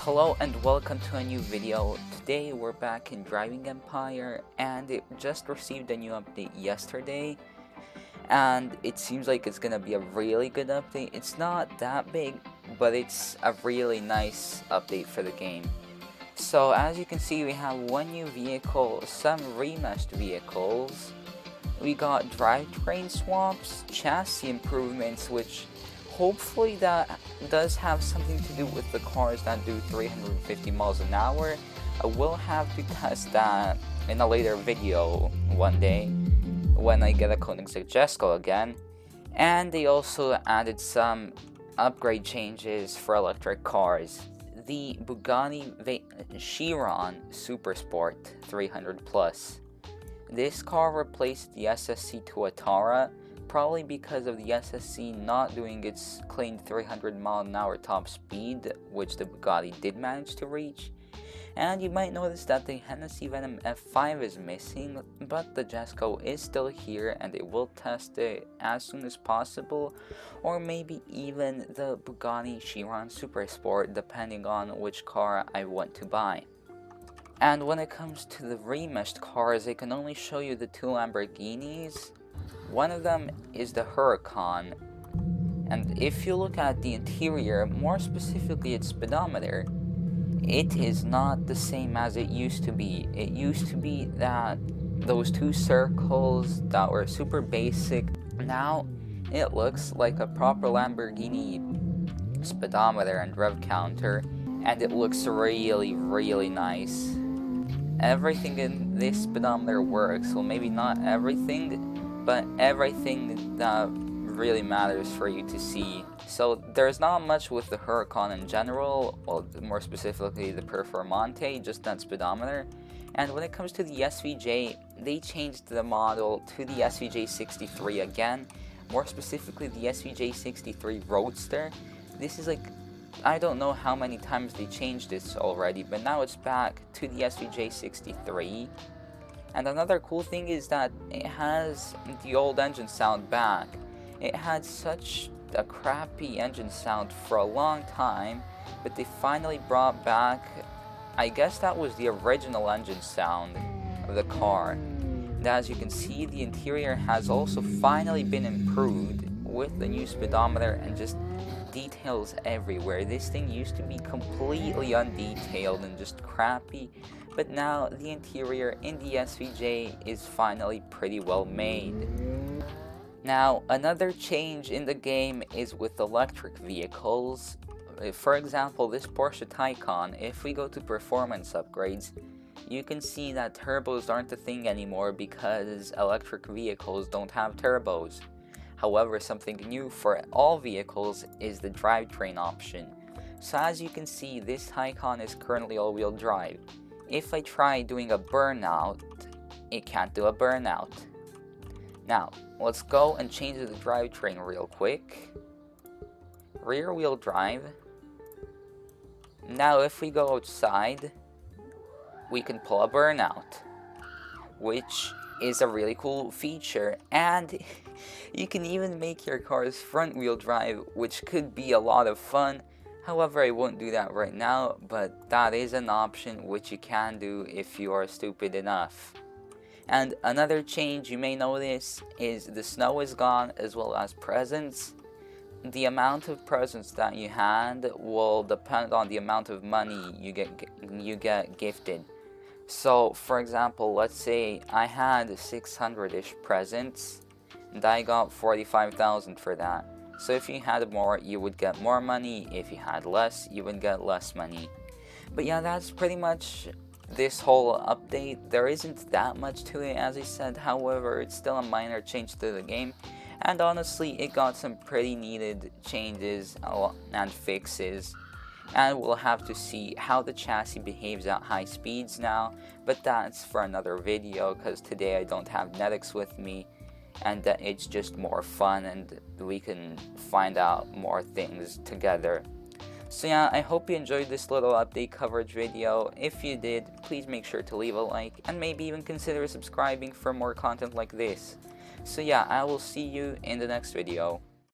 Hello and welcome to a new video. Today we're back in Driving Empire and it just received a new update yesterday and it seems like it's gonna be a really good update. It's not that big, but it's a really nice update for the game. So as you can see, we have one new vehicle, some remeshed vehicles. We got drivetrain swaps, chassis improvements, which hopefully that does have something to do with the cars that do 350 miles an hour. I will have to test that in a later video one day when I get a Koenigsegg Jesko again. And they also added some upgrade changes for electric cars. The Bugatti Chiron Supersport 300 Plus. This car replaced the SSC Tuatara, probably because of the SSC not doing its claimed 300 mile an hour top speed, which the Bugatti did manage to reach. And you might notice that the Hennessy Venom F5 is missing, but the Jesko is still here and it will test it as soon as possible, or maybe even the Bugatti Chiron Supersport, depending on which car I want to buy. And when it comes to the remeshed cars, I can only show you the two Lamborghinis. One of them is the Huracan, and if you look at the interior, more specifically its speedometer, it is not the same as it used to be. It used to be that those two circles that were super basic. Now it looks like a proper Lamborghini speedometer and rev counter, and it looks really nice. Everything in this speedometer works, well, maybe not everything, but everything that really matters for you to see. So there's not much with the Huracan in general, well, more specifically the Performante, just that speedometer. And when it comes to the SVJ, they changed the model to the SVJ 63 again, more specifically the SVJ 63 Roadster. This is like, I don't know how many times they changed this already, but now it's back to the SVJ 63. And another cool thing is that it has the old engine sound back. It had such a crappy engine sound for a long time, but they finally brought back, I guess that was the original engine sound of the car. And as you can see, the interior has also finally been improved with the new speedometer and just details everywhere. This thing used to be completely undetailed and just crappy, but now the interior in the SVJ is finally pretty well made. Now, another change in the game is with electric vehicles. For example, this Porsche Taycan, if we go to performance upgrades, you can see that turbos aren't a thing anymore because electric vehicles don't have turbos. However, something new for all vehicles is the drivetrain option. So as you can see, this Taycan is currently all-wheel drive. If I try doing a burnout, it can't do a burnout. Now, let's go and change the drivetrain real quick. Rear wheel drive. Now if we go outside, we can pull a burnout, which is a really cool feature, and you can even make your cars front wheel drive, which could be a lot of fun. However, I won't do that right now, but that is an option which you can do if you are stupid enough. And another change you may notice is the snow is gone, as well as presents. The amount of presents that you had will depend on the amount of money you get gifted. So, for example, let's say I had 600-ish presents, and I got 45,000 for that. So if you had more, you would get more money. If you had less, you would get less money. But yeah, that's pretty much this whole update. There isn't that much to it, as I said. However, it's still a minor change to the game. And honestly, it got some pretty needed changes and fixes. And we'll have to see how the chassis behaves at high speeds now, but that's for another video, because today I don't have Netix with me, and it's just more fun and we can find out more things together. So yeah, I hope you enjoyed this little update coverage video. If you did, please make sure to leave a like and maybe even consider subscribing for more content like this. So yeah, I will see you in the next video.